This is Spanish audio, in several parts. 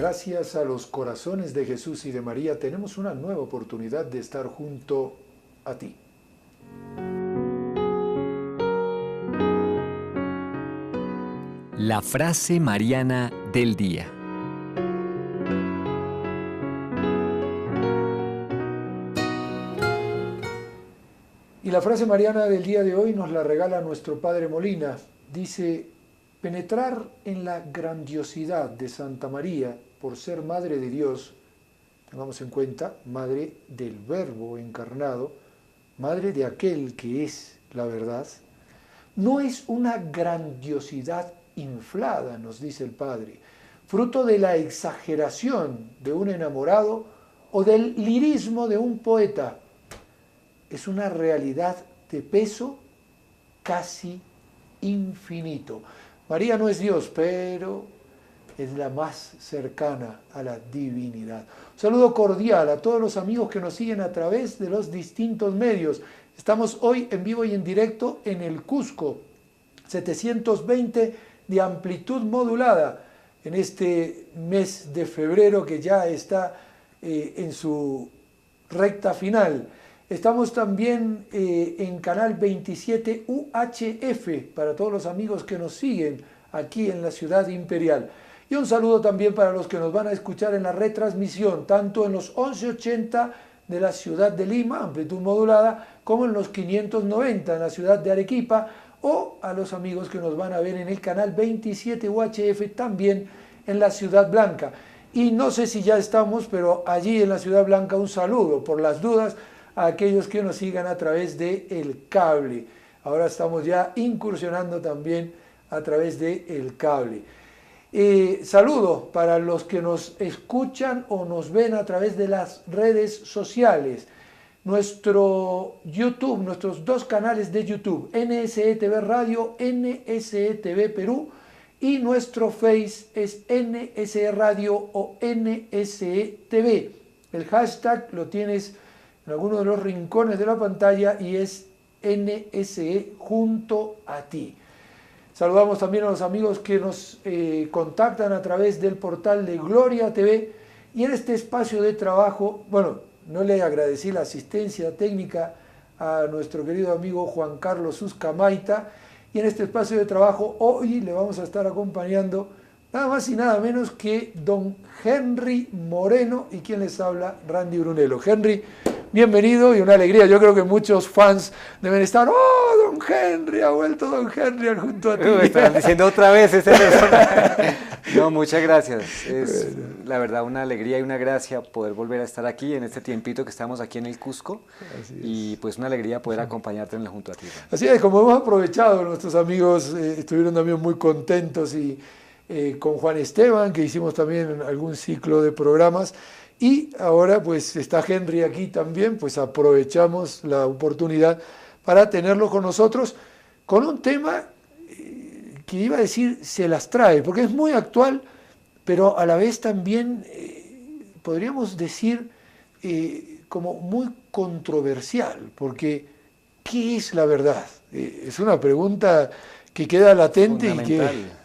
gracias a los corazones de Jesús y de María, tenemos una nueva oportunidad de estar junto a ti. La frase mariana del día. Y la frase mariana del día de hoy nos la regala nuestro Padre Molina. Dice: penetrar en la grandiosidad de Santa María por ser Madre de Dios, tengamos en cuenta, Madre del Verbo encarnado, Madre de aquel que es la verdad, no es una grandiosidad inflada, nos dice el Padre, fruto de la exageración de un enamorado o del lirismo de un poeta. Es una realidad de peso casi infinito. María no es Dios, pero es la más cercana a la divinidad. Un saludo cordial a todos los amigos que nos siguen a través de los distintos medios. Estamos hoy en vivo y en directo en el Cusco, 720 de amplitud modulada, en este mes de febrero que ya está en su recta final. Estamos también en canal 27 UHF para todos los amigos que nos siguen aquí en la ciudad imperial. Y un saludo también para los que nos van a escuchar en la retransmisión, tanto en los 1180 de la ciudad de Lima, amplitud modulada, como en los 590 en la ciudad de Arequipa, o a los amigos que nos van a ver en el canal 27 UHF también en la Ciudad Blanca. Y no sé si ya estamos, pero allí en la Ciudad Blanca un saludo por las dudas a aquellos que nos sigan a través del cable. Ahora estamos ya incursionando también a través del cable. Saludo para los que nos escuchan o nos ven a través de las redes sociales. Nuestro YouTube, nuestros dos canales de YouTube, NSE TV Radio, NSE TV Perú, y nuestro Face es NSE Radio o NSE TV. El hashtag lo tienes en alguno de los rincones de la pantalla y es NSE junto a ti. Saludamos también a los amigos que nos contactan a través del portal de Gloria TV, y en este espacio de trabajo, bueno, no le agradecí la asistencia técnica a nuestro querido amigo Juan Carlos Uzcamaita, y en este espacio de trabajo hoy le vamos a estar acompañando nada más y nada menos que don Henry Moreno, y quien les habla, Randy Brunello. Henry, bienvenido y una alegría. Yo creo que muchos fans deben estar: ¡oh, don Henry! Ha vuelto don Henry junto a ti. Me están diciendo otra vez ese personaje. No, muchas gracias. Es la verdad una alegría y una gracia poder volver a estar aquí en este tiempito que estamos aquí en el Cusco. Y pues una alegría poder acompañarte junto a ti. Así es, como hemos aprovechado, nuestros amigos estuvieron también muy contentos, y con Juan Esteban, que hicimos también algún ciclo de programas. Y ahora pues está Henry aquí también, pues aprovechamos la oportunidad para tenerlo con nosotros con un tema que iba a decir se las trae, porque es muy actual, pero a la vez también podríamos decir como muy controversial, porque ¿qué es la verdad? Es una pregunta que queda latente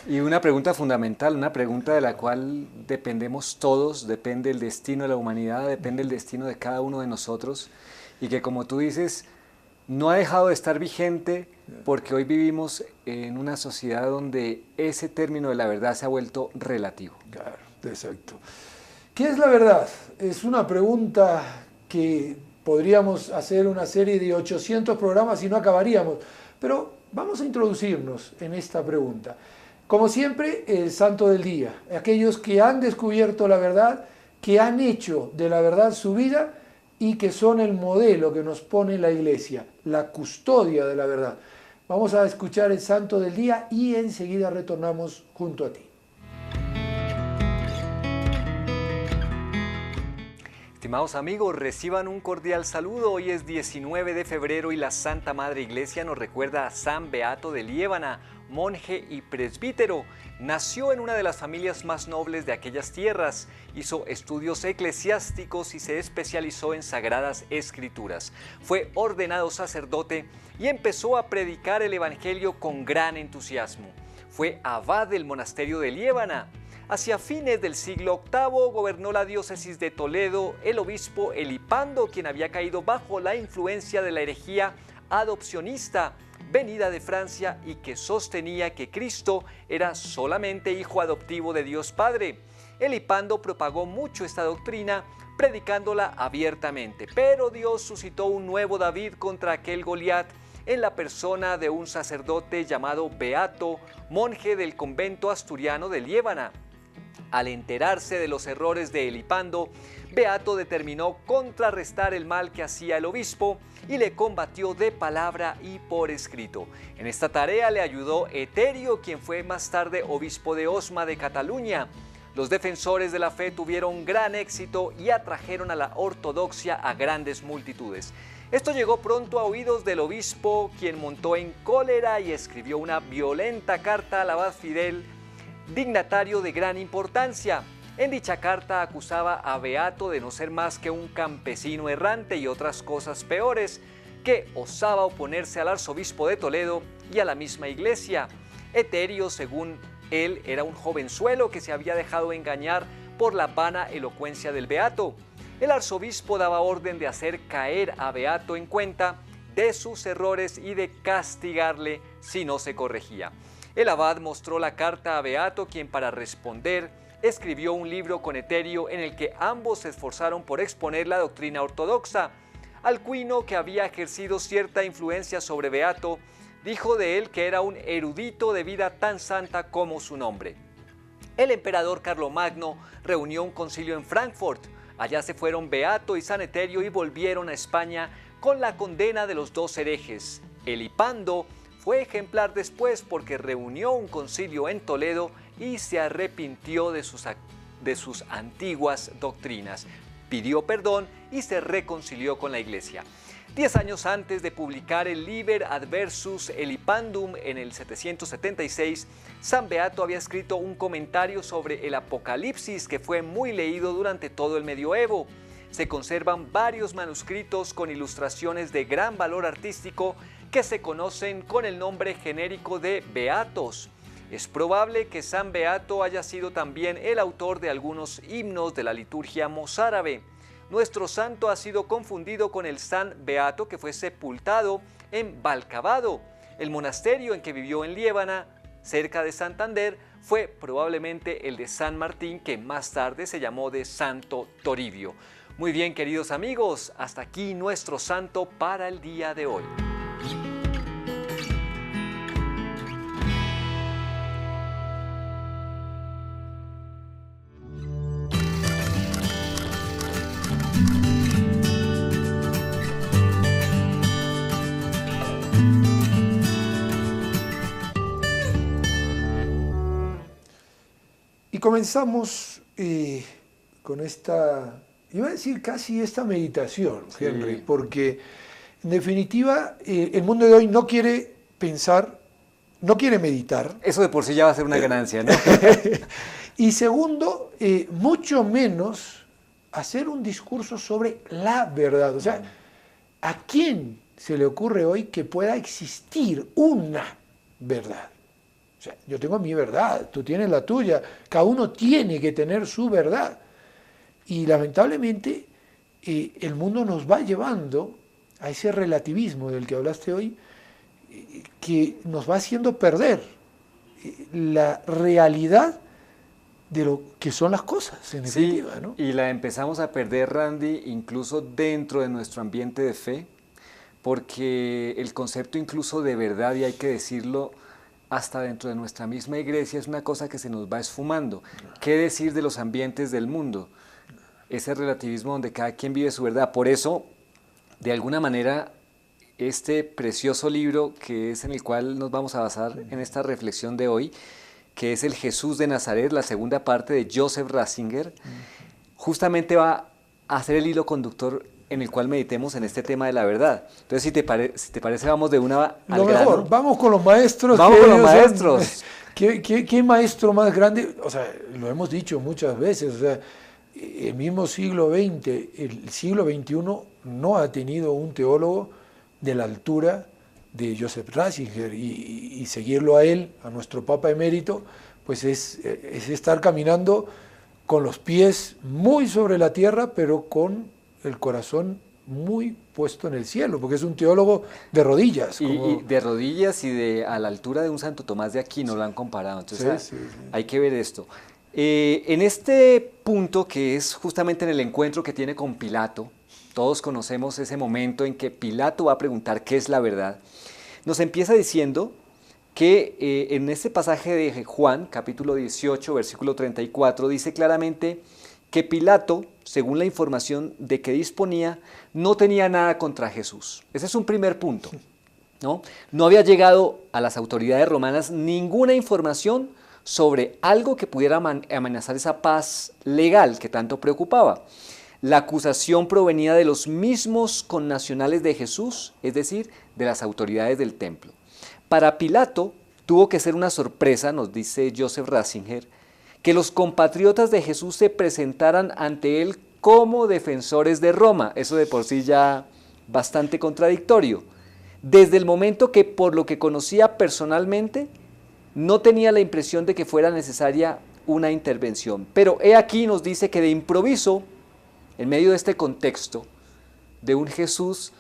y una pregunta fundamental, una pregunta de la cual dependemos todos, depende el destino de la humanidad, depende el destino de cada uno de nosotros, y que, como tú dices, no ha dejado de estar vigente, porque hoy vivimos en una sociedad donde ese término de la verdad se ha vuelto relativo. Claro, exacto. ¿Qué es la verdad? Es una pregunta que podríamos hacer una serie de 800 programas y no acabaríamos, pero vamos a introducirnos en esta pregunta. Como siempre, el santo del día, aquellos que han descubierto la verdad, que han hecho de la verdad su vida y que son el modelo que nos pone la Iglesia, la custodia de la verdad. Vamos a escuchar el santo del día y enseguida retornamos junto a ti. Estimados amigos, reciban un cordial saludo. Hoy es 19 de febrero y la Santa Madre Iglesia nos recuerda a San Beato de Liébana, monje y presbítero. Nació en una de las familias más nobles de aquellas tierras, hizo estudios eclesiásticos y se especializó en sagradas escrituras. Fue ordenado sacerdote y empezó a predicar el evangelio con gran entusiasmo. Fue abad del monasterio de Liébana. Hacia fines del siglo VIII gobernó la diócesis de Toledo el obispo Elipando, quien había caído bajo la influencia de la herejía adopcionista venida de Francia y que sostenía que Cristo era solamente hijo adoptivo de Dios Padre. Elipando propagó mucho esta doctrina, predicándola abiertamente, pero Dios suscitó un nuevo David contra aquel Goliat en la persona de un sacerdote llamado Beato, monje del convento asturiano de Liébana. Al enterarse de los errores de Elipando, Beato determinó contrarrestar el mal que hacía el obispo y le combatió de palabra y por escrito. En esta tarea le ayudó Eterio, quien fue más tarde obispo de Osma de Cataluña. Los defensores de la fe tuvieron gran éxito y atrajeron a la ortodoxia a grandes multitudes. Esto llegó pronto a oídos del obispo, quien montó en cólera y escribió una violenta carta al abad Fidel, dignatario de gran importancia. En dicha carta acusaba a Beato de no ser más que un campesino errante y otras cosas peores, que osaba oponerse al arzobispo de Toledo y a la misma iglesia. Eterio, según él, era un jovenzuelo que se había dejado engañar por la vana elocuencia del Beato. El arzobispo daba orden de hacer caer a Beato en cuenta de sus errores y de castigarle si no se corregía. El abad mostró la carta a Beato, quien para responder escribió un libro con Eterio en el que ambos se esforzaron por exponer la doctrina ortodoxa. Alcuino, que había ejercido cierta influencia sobre Beato, dijo de él que era un erudito de vida tan santa como su nombre. El emperador Carlomagno reunió un concilio en Frankfurt. Allá se fueron Beato y San Eterio y volvieron a España con la condena de los dos herejes. Elipando fue ejemplar después porque reunió un concilio en Toledo y se arrepintió de sus antiguas doctrinas. Pidió perdón y se reconcilió con la iglesia. 10 años antes de publicar el Liber Adversus Elipandum en el 776, San Beato había escrito un comentario sobre el Apocalipsis que fue muy leído durante todo el medioevo. Se conservan varios manuscritos con ilustraciones de gran valor artístico que se conocen con el nombre genérico de Beatos. Es probable que San Beato haya sido también el autor de algunos himnos de la liturgia mozárabe. Nuestro santo ha sido confundido con el San Beato que fue sepultado en Valcavado. El monasterio en que vivió en Liébana, cerca de Santander, fue probablemente el de San Martín, que más tarde se llamó de Santo Toribio. Muy bien, queridos amigos, hasta aquí nuestro santo para el día de hoy. Y comenzamos con esta, iba a decir casi esta meditación, Henry, Sí. porque en definitiva el mundo de hoy no quiere pensar, no quiere meditar. Eso de por sí ya va a ser una ganancia, ¿no? Y segundo, mucho menos hacer un discurso sobre la verdad. O sea, ¿a quién se le ocurre hoy que pueda existir una verdad? O sea, yo tengo mi verdad, tú tienes la tuya, cada uno tiene que tener su verdad. Y lamentablemente el mundo nos va llevando a ese relativismo del que hablaste hoy, que nos va haciendo perder la realidad de lo que son las cosas, en definitiva, ¿no? Y la empezamos a perder, Randy, incluso dentro de nuestro ambiente de fe, porque el concepto incluso de verdad, y hay que decirlo, hasta dentro de nuestra misma iglesia es una cosa que se nos va esfumando. ¿Qué decir de los ambientes del mundo? Ese relativismo donde cada quien vive su verdad. Por eso, de alguna manera, este precioso libro que es en el cual nos vamos a basar en esta reflexión de hoy, que es el Jesús de Nazaret, la segunda parte de Joseph Ratzinger, justamente va a ser el hilo conductor en el cual meditemos en este tema de la verdad. Entonces, si te parece, vamos de una al Lo grano. mejor, vamos con los maestros. Vamos que con los ellos son- maestros. ¿Qué maestro más grande? O sea, lo hemos dicho muchas veces, o sea, el mismo siglo XX, el siglo XXI no ha tenido un teólogo de la altura de Joseph Ratzinger y seguirlo a él, a nuestro Papa emérito, pues es estar caminando con los pies muy sobre la tierra, pero con el corazón muy puesto en el cielo, porque es un teólogo de rodillas. Y de rodillas y a la altura de un Santo Tomás de Aquino lo han comparado. Entonces hay que ver esto. En este punto, que es justamente en el encuentro que tiene con Pilato, todos conocemos ese momento en que Pilato va a preguntar qué es la verdad, nos empieza diciendo que en este pasaje de Juan, capítulo 18, versículo 34, dice claramente que Pilato, según la información de que disponía, no tenía nada contra Jesús. Ese es un primer punto, ¿no? No había llegado a las autoridades romanas ninguna información sobre algo que pudiera amenazar esa paz legal que tanto preocupaba. La acusación provenía de los mismos connacionales de Jesús, es decir, de las autoridades del templo. Para Pilato tuvo que ser una sorpresa, nos dice Joseph Ratzinger, que los compatriotas de Jesús se presentaran ante él como defensores de Roma. Eso de por sí ya bastante contradictorio. Desde el momento que, por lo que conocía personalmente, no tenía la impresión de que fuera necesaria una intervención. Pero he aquí nos dice que de improviso, en medio de este contexto, de un Jesús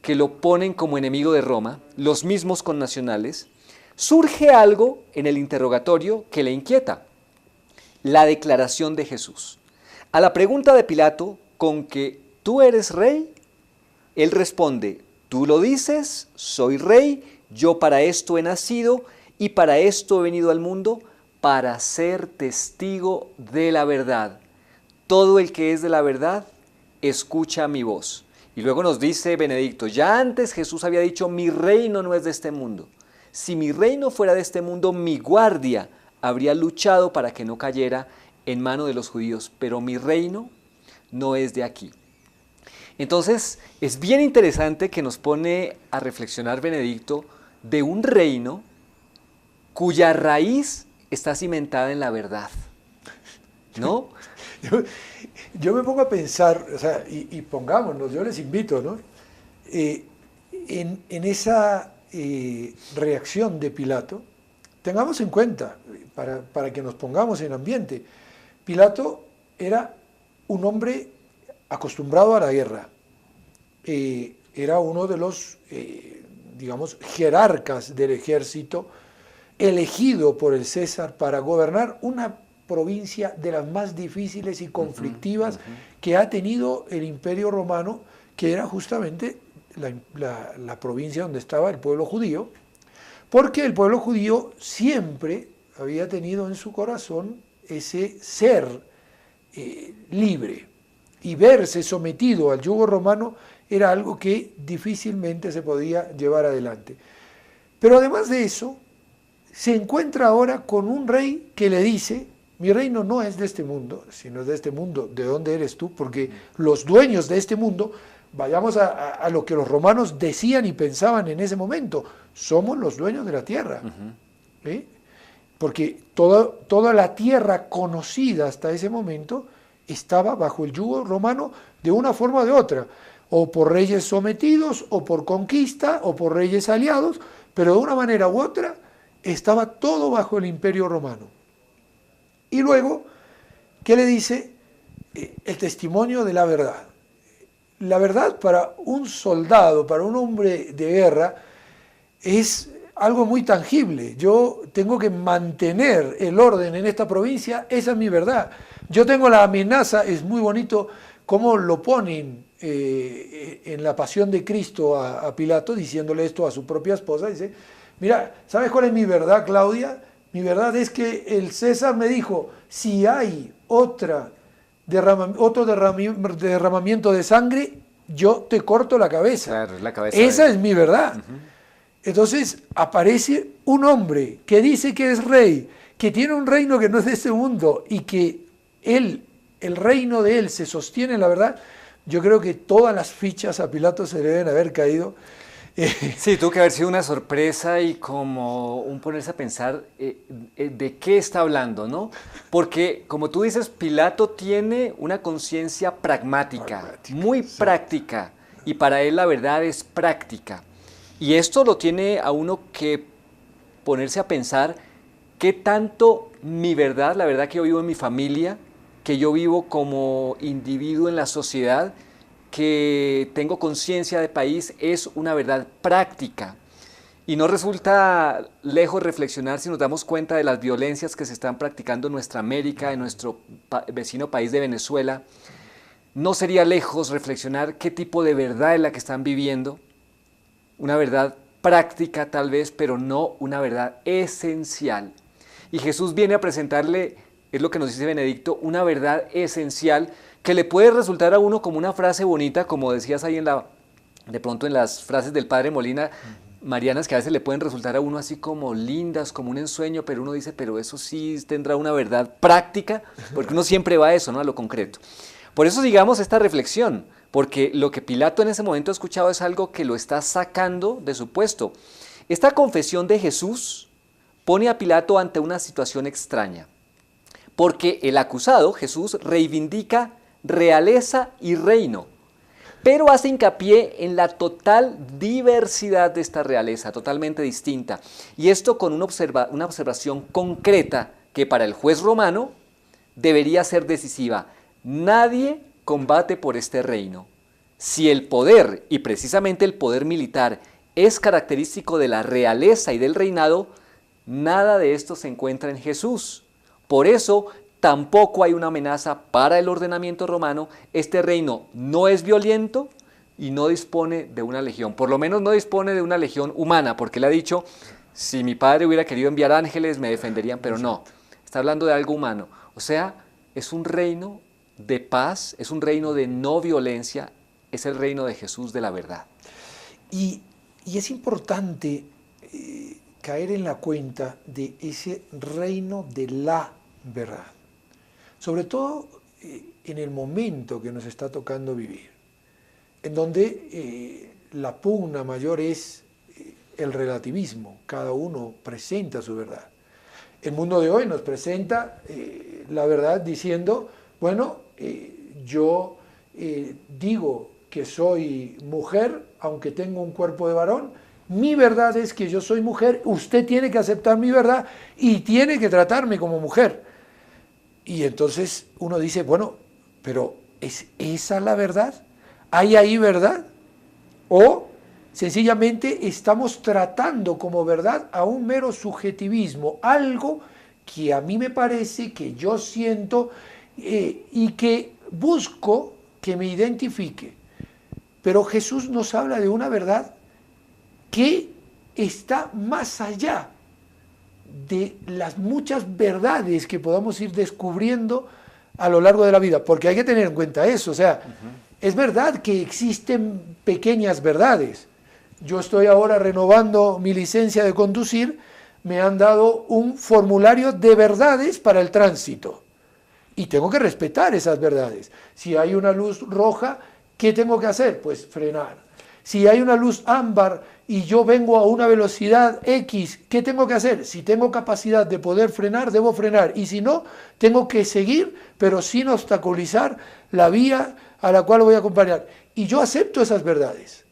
que lo ponen como enemigo de Roma, los mismos connacionales, surge algo en el interrogatorio que le inquieta: la declaración de Jesús. A la pregunta de Pilato, con que ¿tú eres rey?, él responde: tú lo dices, soy rey, yo para esto he nacido y para esto he venido al mundo, para ser testigo de la verdad. Todo el que es de la verdad, escucha mi voz. Y luego nos dice Benedicto, ya antes Jesús había dicho, mi reino no es de este mundo. Si mi reino fuera de este mundo, mi guardia habría luchado para que no cayera en mano de los judíos, pero mi reino no es de aquí. Entonces, es bien interesante que nos pone a reflexionar Benedicto de un reino cuya raíz está cimentada en la verdad, ¿no? Yo me pongo a pensar, o sea, y pongámonos, yo les invito, ¿no? En esa reacción de Pilato, tengamos en cuenta, para que nos pongamos en ambiente, Pilato era un hombre acostumbrado a la guerra, era uno de los, digamos, jerarcas del ejército, elegido por el César para gobernar una provincia de las más difíciles y conflictivas que ha tenido el Imperio Romano, que era justamente la provincia donde estaba el pueblo judío, porque el pueblo judío siempre había tenido en su corazón ese ser libre, y verse sometido al yugo romano era algo que difícilmente se podía llevar adelante. Pero además de eso, se encuentra ahora con un rey que le dice, mi reino no es de este mundo, sino de este mundo, ¿de dónde eres tú? Porque los dueños de este mundo, vayamos a lo que los romanos decían y pensaban en ese momento, somos los dueños de la tierra. Porque toda la tierra conocida hasta ese momento estaba bajo el yugo romano de una forma o de otra, o por reyes sometidos, o por conquista, o por reyes aliados, pero de una manera u otra estaba todo bajo el Imperio Romano. Y luego, ¿qué le dice? El testimonio de la verdad. La verdad para un soldado, para un hombre de guerra, es algo muy tangible. Yo tengo que mantener el orden en esta provincia, esa es mi verdad. Yo tengo la amenaza, es muy bonito cómo lo ponen en la pasión de Cristo a Pilato, diciéndole esto a su propia esposa, dice, mira, ¿sabes cuál es mi verdad, Claudia? Mi verdad es que el César me dijo, si hay otro derramamiento de sangre, yo te corto la cabeza. Claro, la cabeza esa es mi verdad. Entonces aparece un hombre que dice que es rey, que tiene un reino que no es de este mundo y que el reino de él se sostiene en la verdad. Yo creo que todas las fichas a Pilato se le deben haber caído. Sí, tuvo que haber sido una sorpresa y como un ponerse a pensar de qué está hablando, ¿no? Porque, como tú dices, Pilato tiene una conciencia pragmática, muy práctica, y para él la verdad es práctica. Y esto lo tiene a uno que ponerse a pensar ¿Qué tanto mi verdad, la verdad que yo vivo en mi familia, que yo vivo como individuo en la sociedad, que tengo conciencia de país, es una verdad práctica? Y no resulta lejos reflexionar si nos damos cuenta de las violencias que se están practicando en nuestra América, en nuestro vecino país de Venezuela. ¿No sería lejos reflexionar qué tipo de verdad es la que están viviendo? Una verdad práctica tal vez, pero no una verdad esencial. Y Jesús viene a presentarle, es lo que nos dice Benedicto, una verdad esencial que le puede resultar a uno como una frase bonita, como decías ahí de pronto en las frases del Padre Molina, marianas, que a veces le pueden resultar a uno así como lindas, como un ensueño, pero uno dice, pero eso sí tendrá una verdad práctica, porque uno siempre va a eso, ¿no? A lo concreto. Por eso digamos esta reflexión, porque lo que Pilato en ese momento ha escuchado es algo que lo está sacando de su puesto. Esta confesión de Jesús pone a Pilato ante una situación extraña, porque el acusado, Jesús, reivindica realeza y reino, pero hace hincapié en la total diversidad de esta realeza, totalmente distinta. Y esto con una observación concreta que para el juez romano debería ser decisiva. Nadie combate por este reino. Si el poder, y precisamente el poder militar, es característico de la realeza y del reinado, nada de esto se encuentra en Jesús. Por eso, tampoco hay una amenaza para el ordenamiento romano. Este reino no es violento y no dispone de una legión. Por lo menos no dispone de una legión humana, porque él ha dicho, si mi padre hubiera querido enviar ángeles, me defenderían, pero no. Está hablando de algo humano. O sea, es un reino de paz, es un reino de no violencia, es el reino de Jesús de la verdad. Y es importante caer en la cuenta de ese reino de la verdad. Sobre todo en el momento que nos está tocando vivir, en donde la pugna mayor es el relativismo, cada uno presenta su verdad. El mundo de hoy nos presenta la verdad diciendo, bueno, yo digo que soy mujer, aunque tengo un cuerpo de varón, mi verdad es que yo soy mujer, usted tiene que aceptar mi verdad y tiene que tratarme como mujer. Y entonces uno dice, bueno, pero ¿es esa la verdad? ¿Hay ahí verdad? ¿O sencillamente estamos tratando como verdad a un mero subjetivismo, algo que a mí me parece, que yo siento y que busco que me identifique? Pero Jesús nos habla de una verdad que está más allá de las muchas verdades que podamos ir descubriendo a lo largo de la vida, porque hay que tener en cuenta eso, o sea, es verdad que existen pequeñas verdades. Yo estoy ahora renovando mi licencia de conducir, me han dado un formulario de verdades para el tránsito y tengo que respetar esas verdades. Si hay una luz roja, ¿qué tengo que hacer? Pues frenar. Si hay una luz ámbar y yo vengo a una velocidad X, ¿qué tengo que hacer? Si tengo capacidad de poder frenar, debo frenar. Y si no, tengo que seguir, pero sin obstaculizar la vía a la cual voy a acompañar. Y yo acepto esas verdades,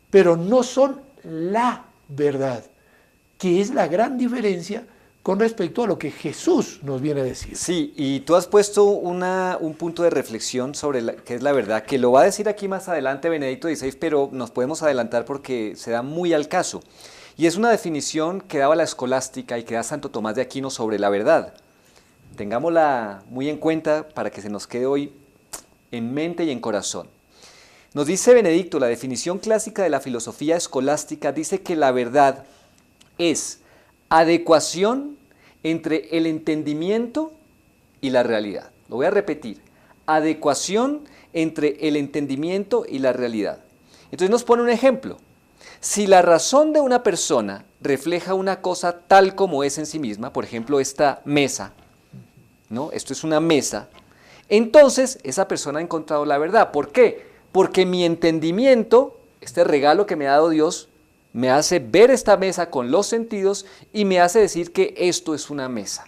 pero no son la verdad, que es la gran diferencia con respecto a lo que Jesús nos viene a decir. Sí, y tú has puesto un punto de reflexión sobre qué es la verdad, que lo va a decir aquí más adelante Benedicto XVI, pero nos podemos adelantar porque se da muy al caso. Y es una definición que daba la escolástica y que da Santo Tomás de Aquino sobre la verdad. Tengámosla muy en cuenta para que se nos quede hoy en mente y en corazón. Nos dice Benedicto, la definición clásica de la filosofía escolástica dice que la verdad es adecuación entre el entendimiento y la realidad. Lo voy a repetir. Adecuación entre el entendimiento y la realidad. Entonces nos pone un ejemplo. Si la razón de una persona refleja una cosa tal como es en sí misma, por ejemplo esta mesa, ¿no? Esto es una mesa, entonces esa persona ha encontrado la verdad. ¿Por qué? Porque mi entendimiento, este regalo que me ha dado Dios, me hace ver esta mesa con los sentidos y me hace decir que esto es una mesa.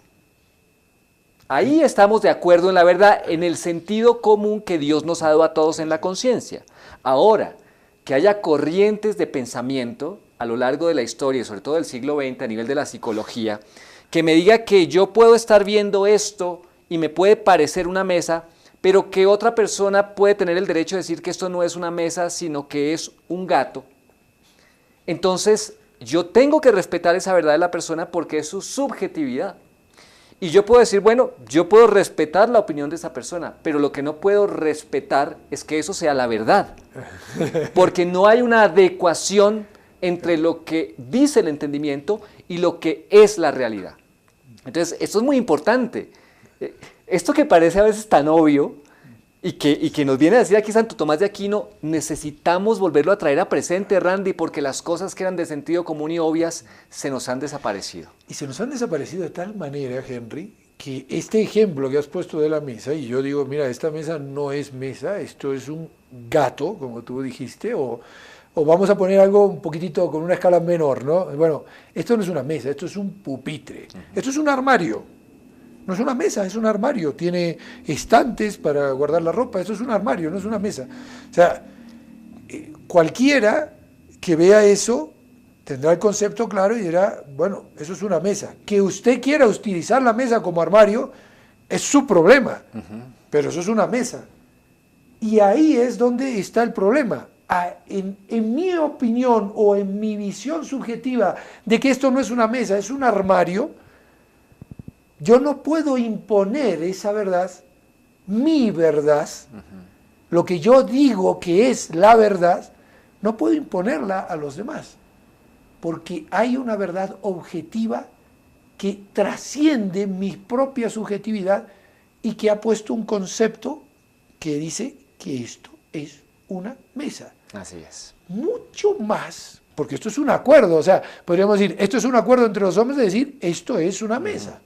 Ahí estamos de acuerdo en la verdad, en el sentido común que Dios nos ha dado a todos en la conciencia. Ahora, que haya corrientes de pensamiento a lo largo de la historia, y sobre todo del siglo XX, a nivel de la psicología, que me diga que yo puedo estar viendo esto y me puede parecer una mesa, pero que otra persona puede tener el derecho de decir que esto no es una mesa, sino que es un gato. Entonces, yo tengo que respetar esa verdad de la persona porque es su subjetividad. Y yo puedo decir, bueno, yo puedo respetar la opinión de esa persona, pero lo que no puedo respetar es que eso sea la verdad. Porque no hay una adecuación entre lo que dice el entendimiento y lo que es la realidad. Entonces, esto es muy importante. Esto que parece a veces tan obvio y que nos viene a decir aquí Santo Tomás de Aquino, necesitamos volverlo a traer a presente, Randy, porque las cosas que eran de sentido común y obvias se nos han desaparecido. Y se nos han desaparecido de tal manera, Henry, que este ejemplo que has puesto de la mesa, y yo digo, mira, esta mesa no es mesa, esto es un gato, como tú dijiste, o vamos a poner algo un poquitito con una escala menor, ¿no? Bueno, esto no es una mesa, esto es un pupitre, esto es un armario. No es una mesa, es un armario. Tiene estantes para guardar la ropa. Eso es un armario, no es una mesa. O sea, cualquiera que vea eso tendrá el concepto claro y dirá, bueno, eso es una mesa. Que usted quiera utilizar la mesa como armario es su problema, pero eso es una mesa. Y ahí es donde está el problema. En mi opinión o en mi visión subjetiva de que esto no es una mesa, es un armario, yo no puedo imponer esa verdad, mi verdad, lo que yo digo que es la verdad, no puedo imponerla a los demás, porque hay una verdad objetiva que trasciende mi propia subjetividad y que ha puesto un concepto que dice que esto es una mesa. Así es. Mucho más, porque esto es un acuerdo, o sea, podríamos decir, esto es un acuerdo entre los hombres de decir, esto es una mesa.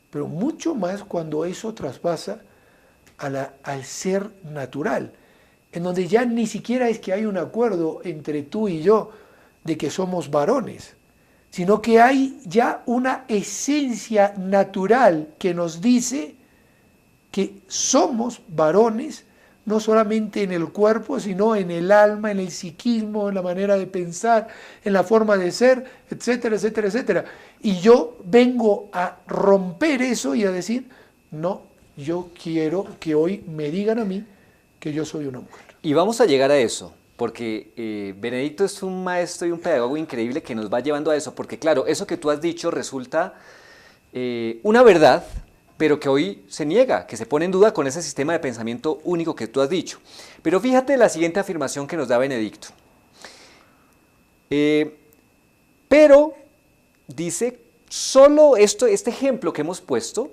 Pero mucho más cuando eso traspasa al ser natural, en donde ya ni siquiera es que hay un acuerdo entre tú y yo de que somos varones, sino que hay ya una esencia natural que nos dice que somos varones, no solamente en el cuerpo, sino en el alma, en el psiquismo, en la manera de pensar, en la forma de ser, etcétera, etcétera, etcétera. Y yo vengo a romper eso y a decir, no, yo quiero que hoy me digan a mí que yo soy una mujer. Y vamos a llegar a eso, porque Benedicto es un maestro y un pedagogo increíble que nos va llevando a eso, porque claro, eso que tú has dicho resulta una verdad, pero que hoy se niega, que se pone en duda con ese sistema de pensamiento único que tú has dicho. Pero fíjate la siguiente afirmación que nos da Benedicto. Pero, dice, solo este ejemplo que hemos puesto,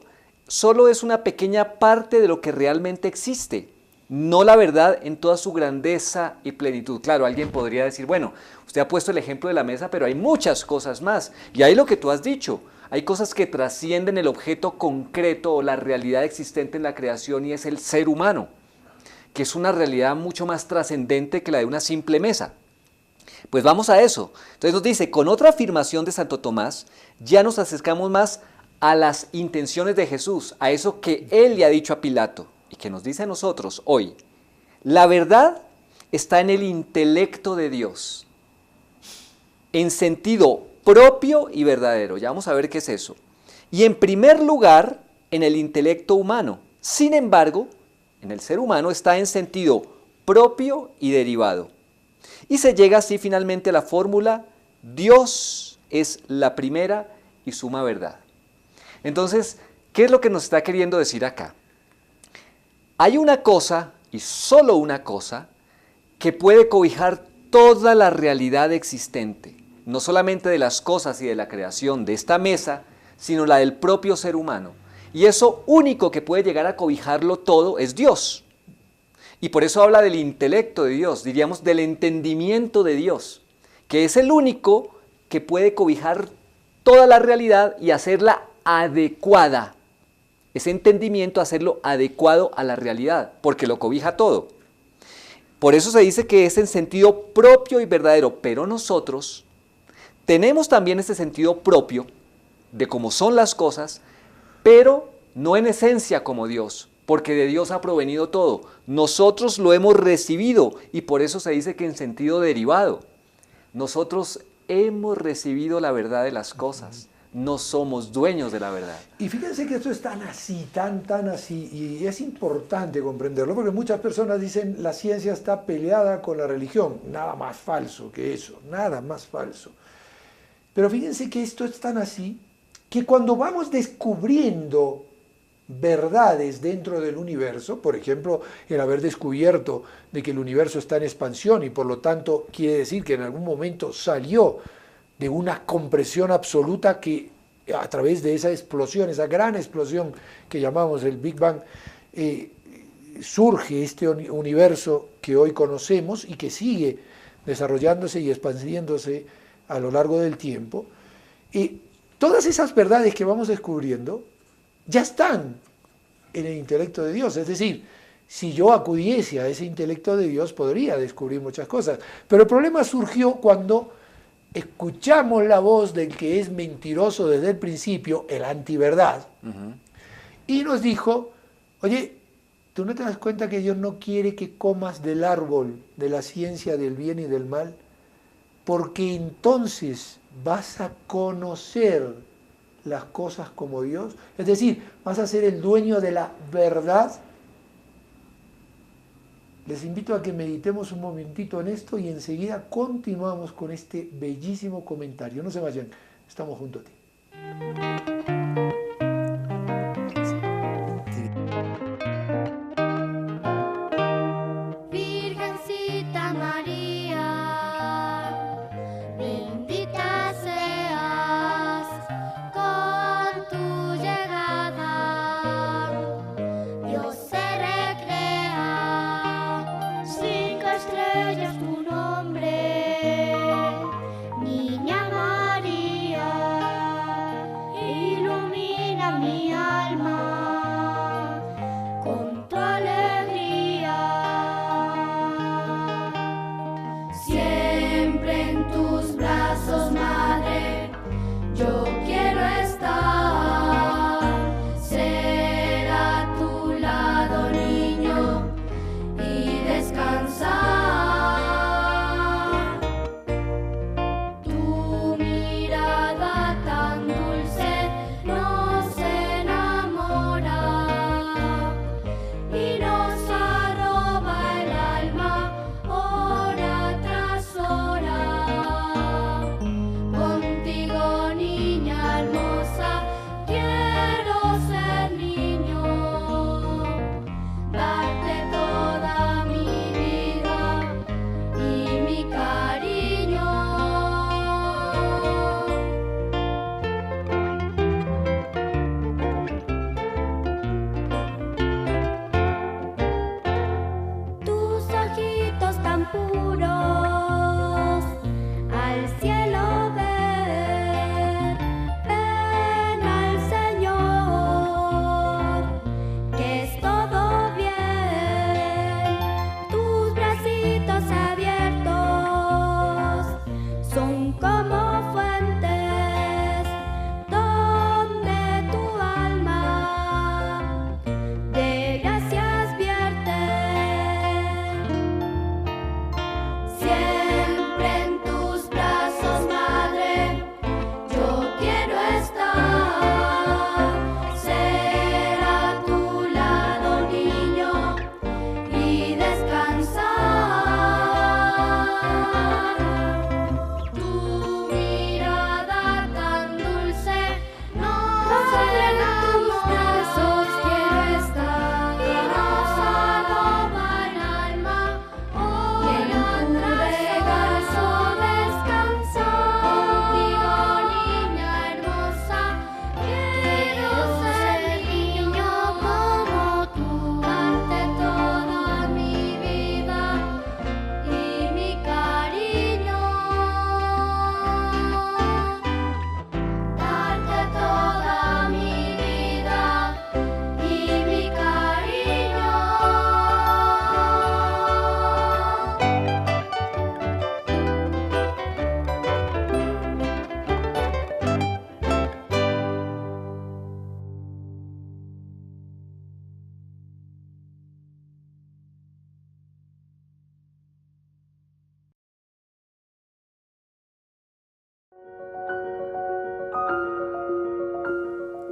solo es una pequeña parte de lo que realmente existe, no la verdad en toda su grandeza y plenitud. Claro, alguien podría decir, bueno, usted ha puesto el ejemplo de la mesa, pero hay muchas cosas más. Y ahí lo que tú has dicho, hay cosas que trascienden el objeto concreto o la realidad existente en la creación y es el ser humano, que es una realidad mucho más trascendente que la de una simple mesa. Pues vamos a eso. Entonces nos dice, con otra afirmación de Santo Tomás, ya nos acercamos más a las intenciones de Jesús, a eso que Él le ha dicho a Pilato y que nos dice a nosotros hoy. La verdad está en el intelecto de Dios, en sentido propio y verdadero. Ya vamos a ver qué es eso. Y en primer lugar, en el intelecto humano. Sin embargo, en el ser humano está en sentido propio y derivado. Y se llega así finalmente a la fórmula, Dios es la primera y suma verdad. Entonces, ¿qué es lo que nos está queriendo decir acá? Hay una cosa, y solo una cosa, que puede cobijar toda la realidad existente. No solamente de las cosas y de la creación de esta mesa, sino la del propio ser humano. Y eso único que puede llegar a cobijarlo todo es Dios. Y por eso habla del intelecto de Dios, diríamos del entendimiento de Dios, que es el único que puede cobijar toda la realidad y hacerla adecuada. Ese entendimiento, hacerlo adecuado a la realidad, porque lo cobija todo. Por eso se dice que es en sentido propio y verdadero, pero nosotros tenemos también ese sentido propio de cómo son las cosas, pero no en esencia como Dios, porque de Dios ha provenido todo. Nosotros lo hemos recibido y por eso se dice que en sentido derivado. Nosotros hemos recibido la verdad de las cosas. no somos dueños de la verdad. Y fíjense que esto es tan así, tan así, y es importante comprenderlo, porque muchas personas dicen la ciencia está peleada con la religión. Nada más falso que eso, nada más falso. Pero fíjense que esto es tan así, que cuando vamos descubriendo verdades dentro del universo, por ejemplo, el haber descubierto de que el universo está en expansión y por lo tanto quiere decir que en algún momento salió de una compresión absoluta que a través de esa explosión, esa gran explosión que llamamos el Big Bang, surge este universo que hoy conocemos y que sigue desarrollándose y expandiéndose a lo largo del tiempo. Todas esas verdades que vamos descubriendo ya están en el intelecto de Dios, es decir, si yo acudiese a ese intelecto de Dios podría descubrir muchas cosas, pero el problema surgió cuando escuchamos la voz del que es mentiroso desde el principio, el antiverdad, y nos dijo, oye, ¿tú no te das cuenta que Dios no quiere que comas del árbol de la ciencia del bien y del mal? Porque entonces vas a conocer las cosas como Dios, es decir, vas a ser el dueño de la verdad. Les invito a que meditemos un momentito en esto y enseguida continuamos con este bellísimo comentario. No se vayan, estamos junto a ti. Virgencita María, bendita seas con tu llegada. Dios se recrea, 5 estrellas tu nombre, Niña María, y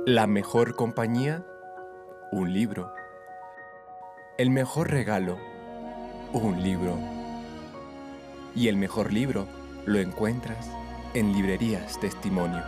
La mejor compañía, un libro. El mejor regalo, un libro. Y el mejor libro lo encuentras en Librerías Testimonio.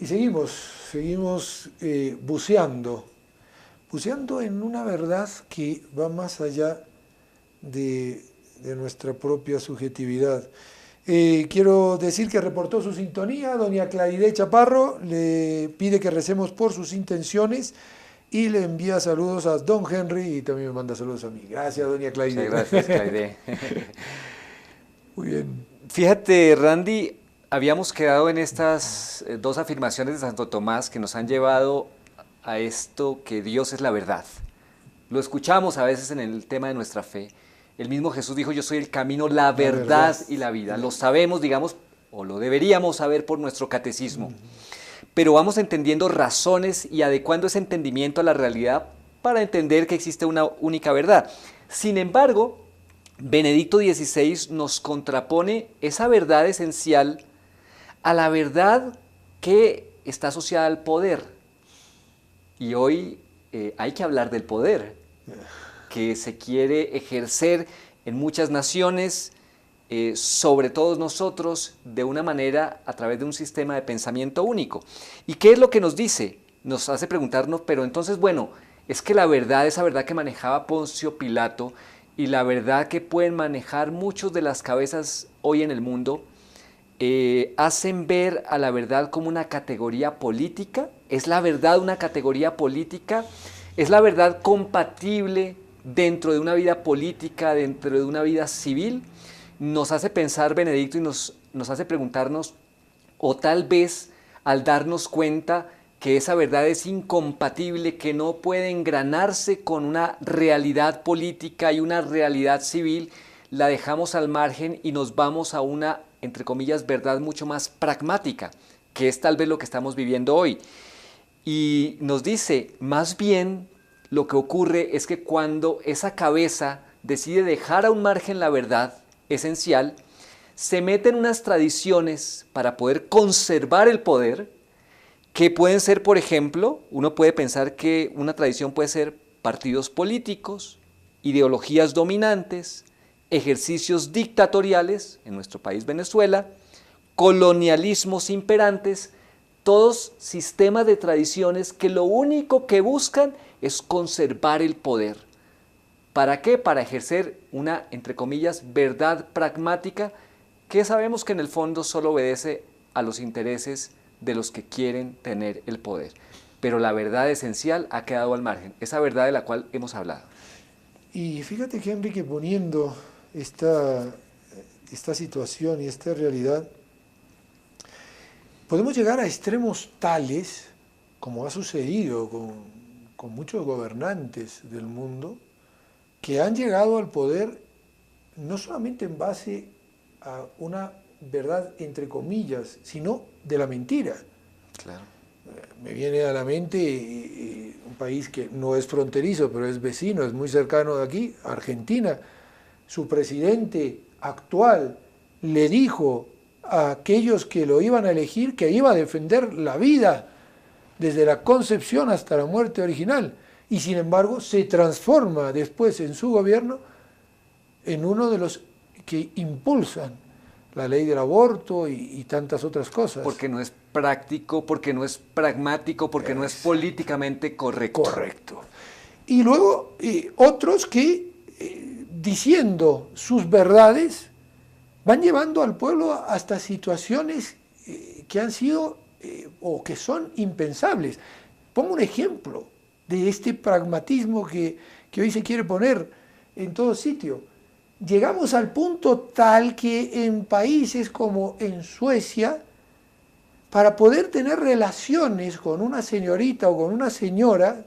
Y seguimos buceando en una verdad que va más allá de nuestra propia subjetividad. Quiero decir que reportó su sintonía, doña Claride Chaparro, le pide que recemos por sus intenciones y le envía saludos a don Henry y también me manda saludos a mí. Gracias, doña Claride. Muchas gracias, Claride. Muy bien. Fíjate, Randy, habíamos quedado en estas dos afirmaciones de Santo Tomás que nos han llevado a esto que Dios es la verdad. Lo escuchamos a veces en el tema de nuestra fe. El mismo Jesús dijo, yo soy el camino, la verdad y la vida. Lo sabemos, digamos, o lo deberíamos saber por nuestro catecismo. Pero vamos entendiendo razones y adecuando ese entendimiento a la realidad para entender que existe una única verdad. Sin embargo, Benedicto XVI nos contrapone esa verdad esencial a la verdad que está asociada al poder. Y hoy hay que hablar del poder, que se quiere ejercer en muchas naciones, sobre todos nosotros, de una manera a través de un sistema de pensamiento único. ¿Y qué es lo que nos dice? Nos hace preguntarnos, pero entonces, bueno, es que la verdad, esa verdad que manejaba Poncio Pilato y la verdad que pueden manejar muchos de las cabezas hoy en el mundo, hacen ver a la verdad como una categoría política. ¿Es la verdad una categoría política? ¿Es la verdad compatible dentro de una vida política, dentro de una vida civil? Nos hace pensar Benedicto y nos hace preguntarnos, o tal vez al darnos cuenta que esa verdad es incompatible, que no puede engranarse con una realidad política y una realidad civil, la dejamos al margen y nos vamos a una, entre comillas, verdad mucho más pragmática, que es tal vez lo que estamos viviendo hoy. Y nos dice, más bien, lo que ocurre es que cuando esa cabeza decide dejar a un margen la verdad esencial, se meten unas tradiciones para poder conservar el poder, que pueden ser, por ejemplo, uno puede pensar que una tradición puede ser partidos políticos, ideologías dominantes, ejercicios dictatoriales, en nuestro país Venezuela, colonialismos imperantes, todos sistemas de tradiciones que lo único que buscan es conservar el poder. ¿Para qué? Para ejercer una, entre comillas, verdad pragmática que sabemos que en el fondo solo obedece a los intereses de los que quieren tener el poder. Pero la verdad esencial ha quedado al margen, esa verdad de la cual hemos hablado. Y fíjate que Enrique, poniendo esta situación y esta realidad, podemos llegar a extremos tales, como ha sucedido con muchos gobernantes del mundo, que han llegado al poder no solamente en base a una verdad entre comillas, sino de la mentira. Claro. Me viene a la mente un país que no es fronterizo, pero es vecino, es muy cercano de aquí, Argentina. Su presidente actual le dijo a aquellos que lo iban a elegir que iba a defender la vida desde la concepción hasta la muerte original. Y sin embargo se transforma después en su gobierno en uno de los que impulsan la ley del aborto y tantas otras cosas. Porque no es práctico, porque no es pragmático, porque no es políticamente correcto. Correcto. Y luego otros que, diciendo sus verdades, van llevando al pueblo hasta situaciones que han sido o que son impensables. Pongo un ejemplo de este pragmatismo que hoy se quiere poner en todo sitio. Llegamos al punto tal que en países como en Suecia, para poder tener relaciones con una señorita o con una señora,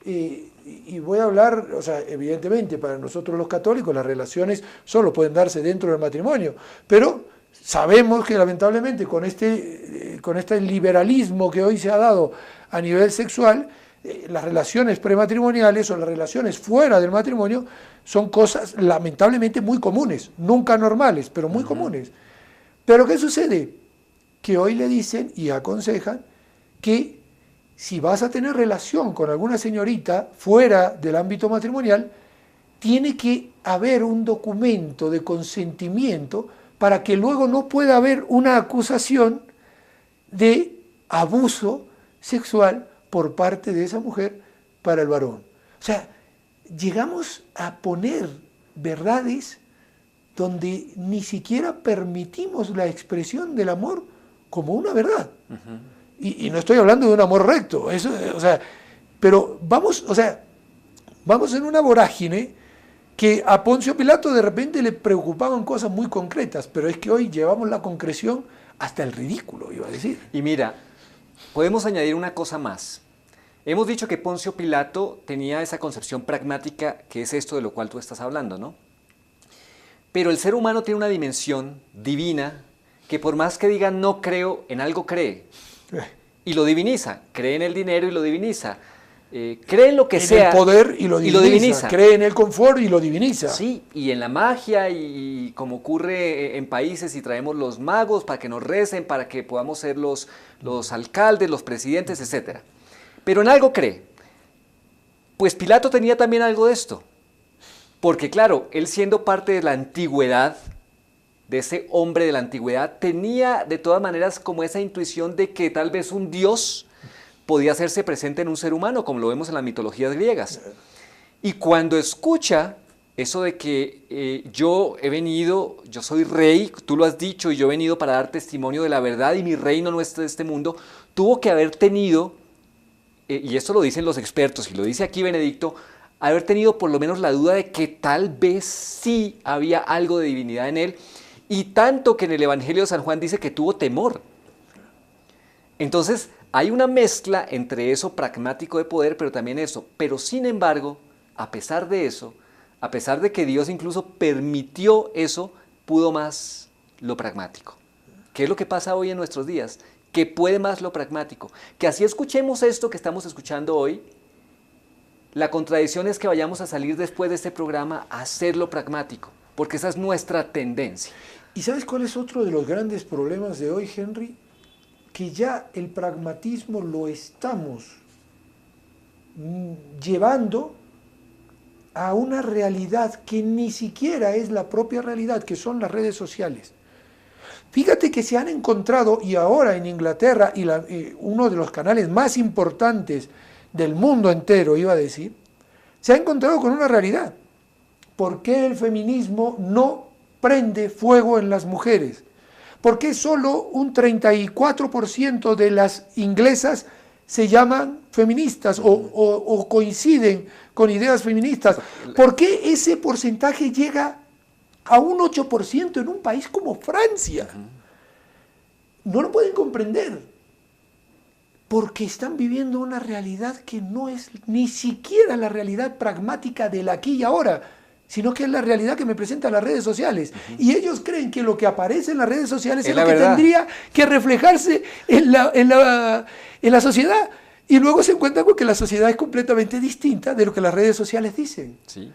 y voy a hablar, o sea, evidentemente para nosotros los católicos las relaciones solo pueden darse dentro del matrimonio, pero sabemos que lamentablemente con este liberalismo que hoy se ha dado a nivel sexual, las relaciones prematrimoniales o las relaciones fuera del matrimonio son cosas lamentablemente muy comunes, nunca normales, pero muy comunes. Pero ¿qué sucede? Que hoy le dicen y aconsejan que si vas a tener relación con alguna señorita fuera del ámbito matrimonial, tiene que haber un documento de consentimiento para que luego no pueda haber una acusación de abuso sexual por parte de esa mujer para el varón. O sea, llegamos a poner verdades donde ni siquiera permitimos la expresión del amor como una verdad. Y no estoy hablando de un amor recto, eso, o sea, pero vamos en una vorágine que a Poncio Pilato de repente le preocupaban cosas muy concretas, pero es que hoy llevamos la concreción hasta el ridículo, iba a decir. Y mira, podemos añadir una cosa más. Hemos dicho que Poncio Pilato tenía esa concepción pragmática, que es esto de lo cual tú estás hablando, ¿no? Pero el ser humano tiene una dimensión divina que por más que diga no creo, en algo cree. Y lo diviniza. Cree en el dinero y lo diviniza. Cree en lo que sea. En el poder y lo diviniza. Cree en el confort y lo diviniza. Sí, y en la magia y como ocurre en países y traemos los magos para que nos recen, para que podamos ser los alcaldes, los presidentes, etc. Pero en algo cree. Pues Pilato tenía también algo de esto. Porque claro, él siendo parte de la antigüedad, de ese hombre de la antigüedad, tenía de todas maneras como esa intuición de que tal vez un dios podía hacerse presente en un ser humano, como lo vemos en las mitologías griegas. Y cuando escucha eso de que yo he venido, yo soy rey, tú lo has dicho, y yo he venido para dar testimonio de la verdad y mi reino no es de este mundo, tuvo que haber tenido, y esto lo dicen los expertos y lo dice aquí Benedicto, haber tenido por lo menos la duda de que tal vez sí había algo de divinidad en él, y tanto que en el Evangelio de San Juan dice que tuvo temor. Entonces, hay una mezcla entre eso pragmático de poder, pero también eso. Pero sin embargo, a pesar de eso, a pesar de que Dios incluso permitió eso, pudo más lo pragmático. ¿Qué es lo que pasa hoy en nuestros días? Que puede más lo pragmático. Que así escuchemos esto que estamos escuchando hoy, la contradicción es que vayamos a salir después de este programa a hacerlo pragmático, porque esa es nuestra tendencia. ¿Y sabes cuál es otro de los grandes problemas de hoy, Henry? Que ya el pragmatismo lo estamos llevando a una realidad que ni siquiera es la propia realidad, que son las redes sociales. Fíjate que se han encontrado, y ahora en Inglaterra, uno de los canales más importantes del mundo entero, iba a decir, se ha encontrado con una realidad. ¿Por qué el feminismo no prende fuego en las mujeres? ¿Por qué solo un 34% de las inglesas se llaman feministas o coinciden con ideas feministas? ¿Por qué ese porcentaje llega a un 8% en un país como Francia? No lo pueden comprender, porque están viviendo una realidad que no es ni siquiera la realidad pragmática del aquí y ahora, sino que es la realidad que me presentan las redes sociales. Y ellos creen que lo que aparece en las redes sociales es lo que tendría que reflejarse en la sociedad. Y luego se encuentran con que la sociedad es completamente distinta de lo que las redes sociales dicen. Sí.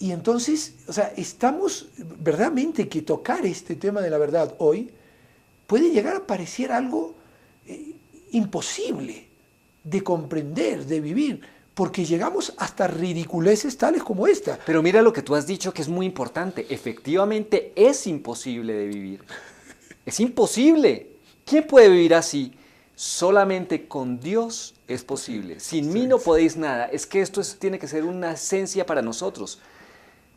Y entonces, o sea, estamos verdaderamente que tocar este tema de la verdad hoy puede llegar a parecer algo imposible de comprender, de vivir, porque llegamos hasta ridiculeces tales como esta. Pero mira lo que tú has dicho, que es muy importante. Efectivamente es imposible de vivir. Es imposible. ¿Quién puede vivir así? Solamente con Dios es posible. Sin mí no podéis nada. Es que esto tiene que ser una esencia para nosotros.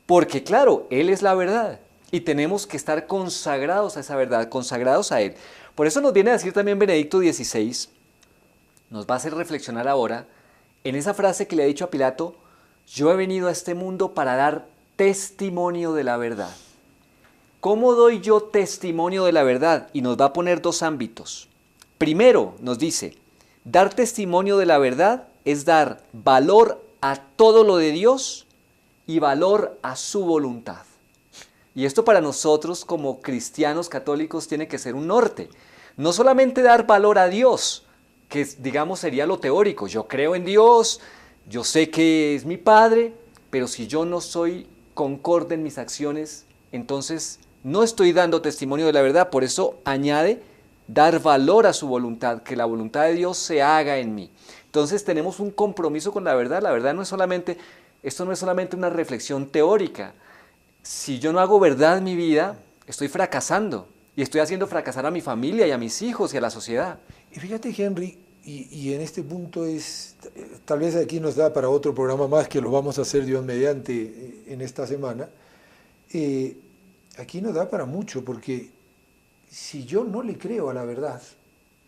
Porque claro, Él es la verdad. Y tenemos que estar consagrados a esa verdad, consagrados a Él. Por eso nos viene a decir también Benedicto XVI, nos va a hacer reflexionar ahora, en esa frase que le ha dicho a Pilato, yo he venido a este mundo para dar testimonio de la verdad. ¿Cómo doy yo testimonio de la verdad? Y nos va a poner dos ámbitos. Primero, nos dice, dar testimonio de la verdad es dar valor a todo lo de Dios y valor a su voluntad. Y esto para nosotros como cristianos católicos tiene que ser un norte. No solamente dar valor a Dios, que digamos sería lo teórico. Yo creo en Dios, yo sé que es mi Padre, pero si yo no soy concorde en mis acciones, entonces no estoy dando testimonio de la verdad. Por eso añade dar valor a su voluntad, que la voluntad de Dios se haga en mí. Entonces tenemos un compromiso con la verdad. La verdad no es solamente, esto no es solamente una reflexión teórica. Si yo no hago verdad en mi vida, estoy fracasando y estoy haciendo fracasar a mi familia y a mis hijos y a la sociedad. Y fíjate, Henry, y en este punto tal vez aquí nos da para otro programa más, que lo vamos a hacer Dios mediante en esta semana. Aquí nos da para mucho, porque si yo no le creo a la verdad,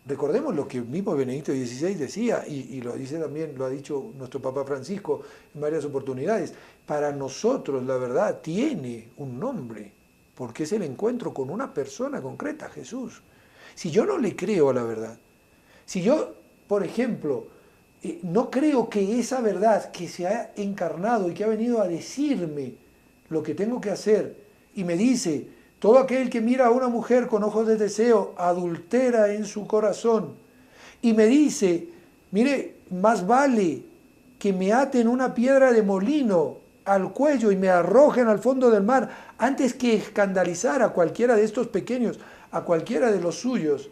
recordemos lo que mismo Benedicto XVI decía, y lo dice también, lo ha dicho nuestro Papa Francisco en varias oportunidades, para nosotros la verdad tiene un nombre, porque es el encuentro con una persona concreta, Jesús. Si yo no le creo a la verdad, si yo, por ejemplo, no creo que esa verdad que se ha encarnado y que ha venido a decirme lo que tengo que hacer, y me dice, todo aquel que mira a una mujer con ojos de deseo adultera en su corazón, y me dice, mire, más vale que me aten una piedra de molino al cuello y me arrojen al fondo del mar, antes que escandalizar a cualquiera de estos pequeños, a cualquiera de los suyos.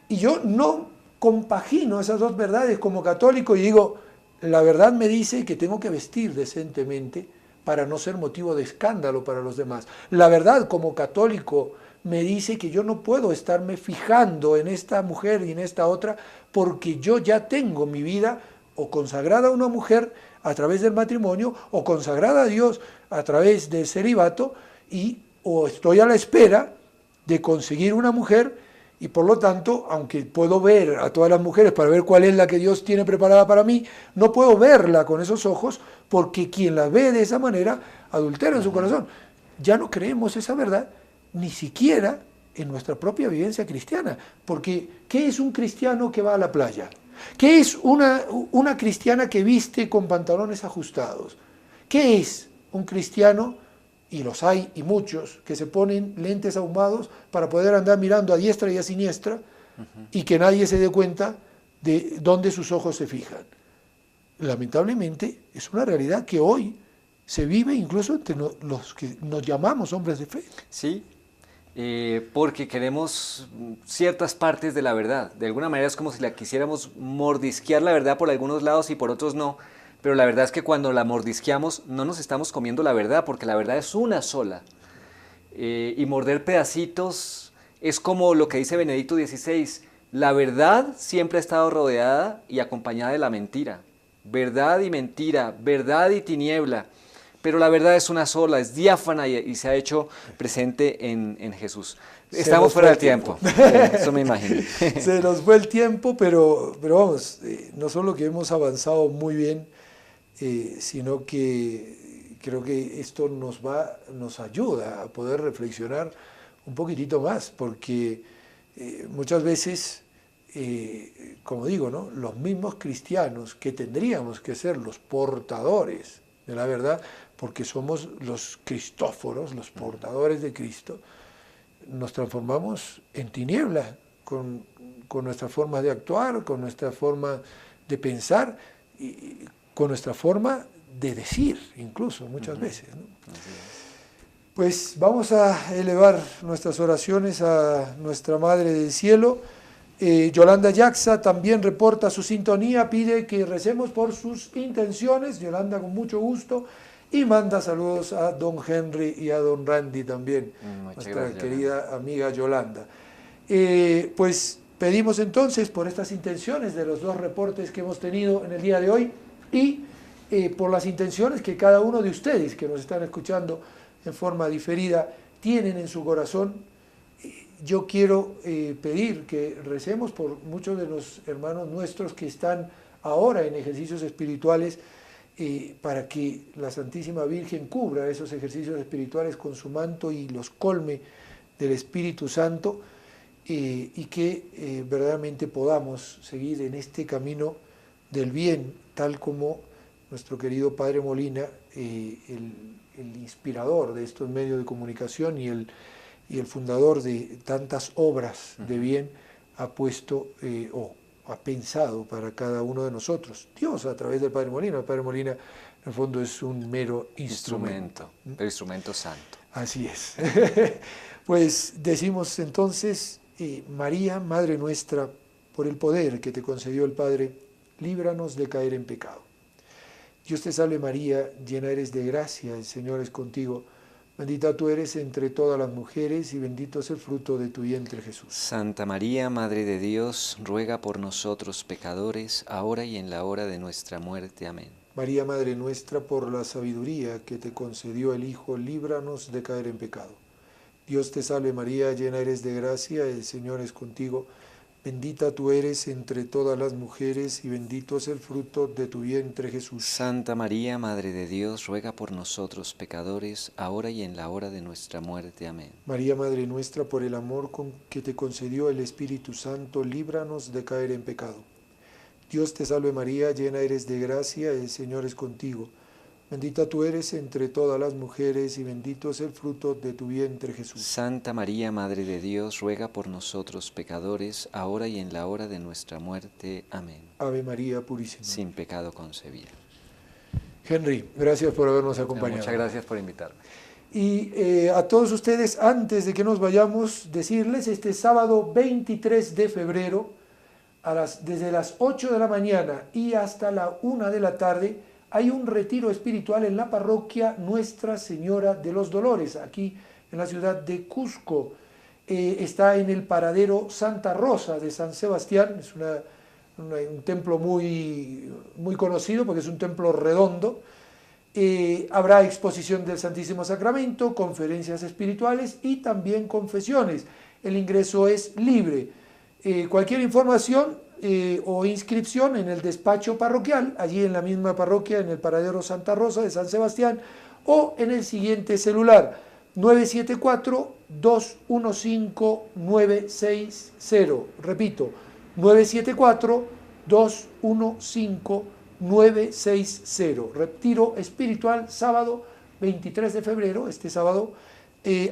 Y yo no compagino esas dos verdades como católico y digo, la verdad me dice que tengo que vestir decentemente para no ser motivo de escándalo para los demás. La verdad como católico me dice que yo no puedo estarme fijando en esta mujer y en esta otra, porque yo ya tengo mi vida o consagrada a una mujer a través del matrimonio, o consagrada a Dios a través del celibato, o estoy a la espera de conseguir una mujer, y por lo tanto, aunque puedo ver a todas las mujeres para ver cuál es la que Dios tiene preparada para mí, no puedo verla con esos ojos, porque quien la ve de esa manera adultera en su corazón. Ya no creemos esa verdad, ni siquiera en nuestra propia vivencia cristiana, porque ¿qué es un cristiano que va a la playa? ¿Qué es una cristiana que viste con pantalones ajustados? ¿Qué es un cristiano? Y los hay, y muchos, que se ponen lentes ahumados para poder andar mirando a diestra y a siniestra, y que nadie se dé cuenta de dónde sus ojos se fijan. Lamentablemente es una realidad que hoy se vive incluso entre los que nos llamamos hombres de fe. Sí, porque queremos ciertas partes de la verdad. De alguna manera es como si la quisiéramos mordisquear la verdad por algunos lados y por otros no. Pero la verdad es que cuando la mordisqueamos no nos estamos comiendo la verdad, porque la verdad es una sola. Y morder pedacitos es como lo que dice Benedicto XVI. La verdad siempre ha estado rodeada y acompañada de la mentira. Verdad y mentira, verdad y tiniebla. Pero la verdad es una sola, es diáfana y se ha hecho presente en Jesús. Estamos fuera del tiempo. Eso me imagino. Se nos fue el tiempo, pero vamos, no solo que hemos avanzado muy bien, sino que creo que esto nos ayuda a poder reflexionar un poquitito más, porque muchas veces, como digo, ¿no?, los mismos cristianos que tendríamos que ser los portadores de la verdad, porque somos los cristóforos, los portadores de Cristo, nos transformamos en tiniebla con nuestra forma de actuar, con nuestra forma de pensar, y con nuestra forma de decir, incluso muchas veces, ¿no? Pues vamos a elevar nuestras oraciones a nuestra Madre del Cielo. Yolanda Yaxa también reporta su sintonía, pide que recemos por sus intenciones, Yolanda con mucho gusto, y manda saludos a don Henry y a don Randy también, nuestra gracias, querida Yolanda. Amiga Yolanda. Pues pedimos entonces por estas intenciones de los dos reportes que hemos tenido en el día de hoy, y por las intenciones que cada uno de ustedes que nos están escuchando en forma diferida tienen en su corazón. Yo quiero pedir que recemos por muchos de los hermanos nuestros que están ahora en ejercicios espirituales, para que la Santísima Virgen cubra esos ejercicios espirituales con su manto y los colme del Espíritu Santo, y que verdaderamente podamos seguir en este camino del bien, tal como nuestro querido Padre Molina, el inspirador de estos medios de comunicación y el fundador de tantas obras de bien, ha puesto o ha pensado para cada uno de nosotros. Dios a través del Padre Molina. El Padre Molina en el fondo es un mero instrumento. El instrumento santo. Así es. Pues decimos entonces, María, Madre nuestra, por el poder que te concedió el Padre, líbranos de caer en pecado. Dios te salve María, llena eres de gracia, el Señor es contigo. Bendita tú eres entre todas las mujeres y bendito es el fruto de tu vientre Jesús. Santa María, Madre de Dios, ruega por nosotros pecadores, ahora y en la hora de nuestra muerte. Amén. María, Madre nuestra, por la sabiduría que te concedió el Hijo, líbranos de caer en pecado. Dios te salve María, llena eres de gracia, el Señor es contigo. Bendita tú eres entre todas las mujeres y bendito es el fruto de tu vientre Jesús. Santa María, Madre de Dios, ruega por nosotros pecadores, ahora y en la hora de nuestra muerte. Amén. María, Madre nuestra, por el amor que te concedió el Espíritu Santo, líbranos de caer en pecado. Dios te salve María, llena eres de gracia, el Señor es contigo. Bendita tú eres entre todas las mujeres y bendito es el fruto de tu vientre Jesús. Santa María, Madre de Dios, ruega por nosotros pecadores, ahora y en la hora de nuestra muerte. Amén. Ave María Purísima. Sin pecado concebida. Henry, gracias por habernos acompañado. Muchas gracias por invitarme. Y a todos ustedes, antes de que nos vayamos, decirles, este sábado 23 de febrero, desde las 8 de la mañana y hasta la 1 de la tarde, hay un retiro espiritual en la parroquia Nuestra Señora de los Dolores, aquí en la ciudad de Cusco. Está en el paradero Santa Rosa de San Sebastián, es un templo muy conocido porque es un templo redondo. Habrá exposición del Santísimo Sacramento, conferencias espirituales y también confesiones. El ingreso es libre. Cualquier información o inscripción en el despacho parroquial, allí en la misma parroquia, en el paradero Santa Rosa de San Sebastián, o en el siguiente celular, 974-215-960. Repito, 974-215-960. Retiro espiritual, sábado 23 de febrero, este sábado,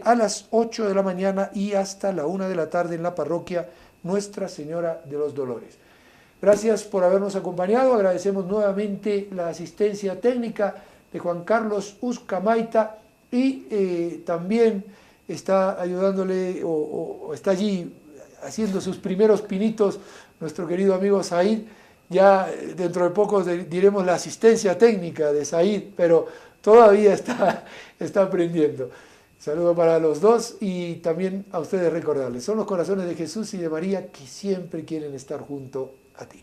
a las 8 de la mañana y hasta la 1 de la tarde en la parroquia Nuestra Señora de los Dolores. Gracias por habernos acompañado. Agradecemos nuevamente la asistencia técnica de Juan Carlos Uzcamaita y también está ayudándole o está allí haciendo sus primeros pinitos nuestro querido amigo Said. Ya dentro de poco diremos la asistencia técnica de Said, pero todavía está aprendiendo. Saludo para los dos y también a ustedes recordarles, son los corazones de Jesús y de María que siempre quieren estar junto a ti.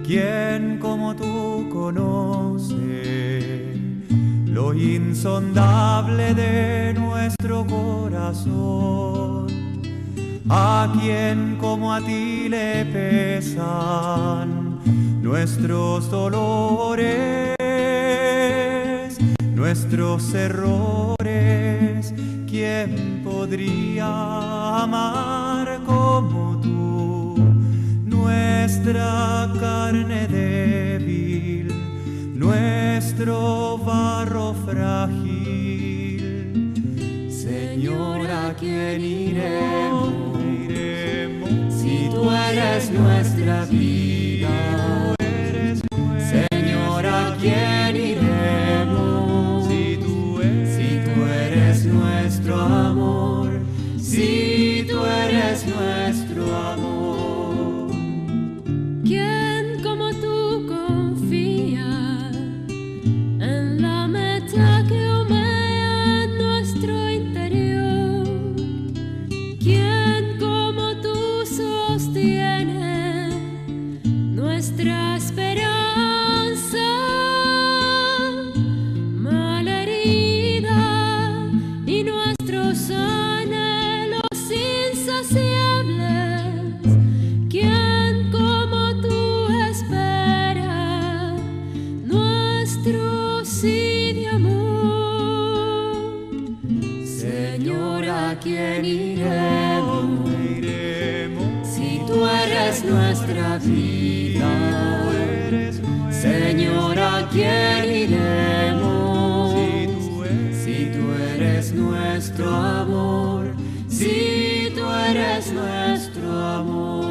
¿Quién como tú conoce lo insondable de nuestro corazón? ¿A quién como a ti le pesan nuestros dolores, nuestros errores? ¿Quién podría amar como tú nuestra carne débil, nuestra nuestro barro frágil. Señor, ¿a quién iremos? Si tú eres nuestra vida. Señor, ¿a quién iremos? Si tú eres nuestro amor. Si tú eres nuestro amor. ¿Quién como tú confía en la meta que humea en nuestro interior? ¿Quién como tú sostiene nuestra esperanza? Malherida y nuestros anhelos insaciables. ¿Quién como tú espera nuestro sí de amor? Señor, ¿a quién iremos? Si tú eres nuestra vida. Señor, ¿a quién iremos? Si tú eres nuestro amor. Si tú eres nuestro amor.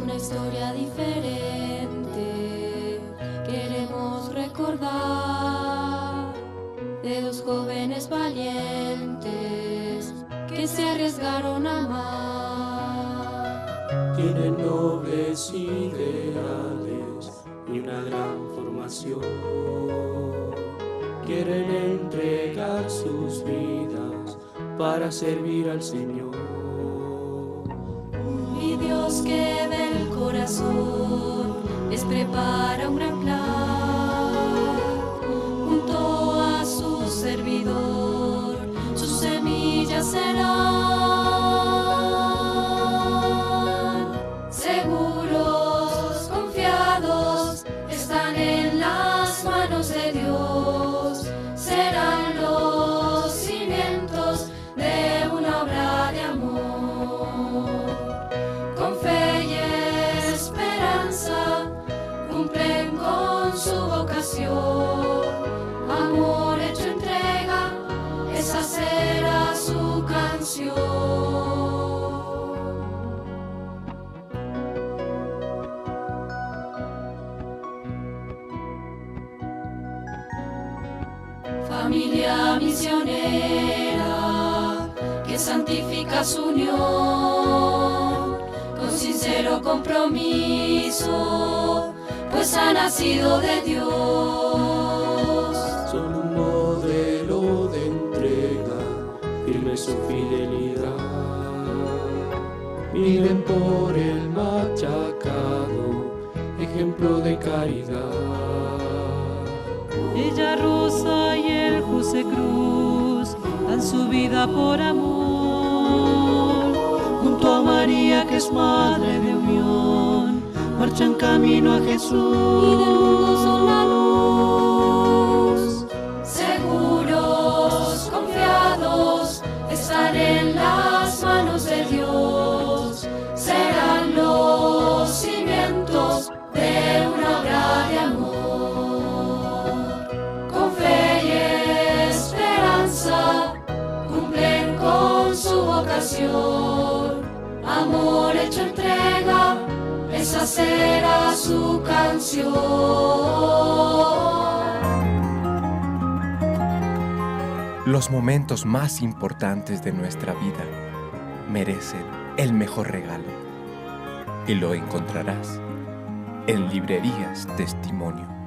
Una historia diferente queremos recordar, de dos jóvenes valientes que se arriesgaron a amar. Tienen nobles ideales y una gran formación. Quieren entregar sus vidas para servir al Señor. Y Dios que del corazón les prepara un gran plan. Junto a su servidor, sus semillas serán. Seguros, confiados, están en las manos de Dios. Serán los cimientos de una obra de amor. Con fe y esperanza cumplen con su vocación. Amor hecho entrega, esa será su canción. Familia misionera que santifica su unión con sincero compromiso, pues ha nacido de Dios. Son un modelo de entrega, firme su fidelidad. Viven por el machacado, ejemplo de caridad. Ella Rosa y el José Cruz dan su vida por amor. Junto a María, que es madre de unión, marchan camino a Jesús. Y del mundo son la luz. Seguros, confiados, están en las manos de Dios. Serán los cimientos de una obra de amor. Con fe y esperanza cumplen con su vocación. Amor hecho entrega, esa será su canción. Los momentos más importantes de nuestra vida merecen el mejor regalo y lo encontrarás en Librerías Testimonio.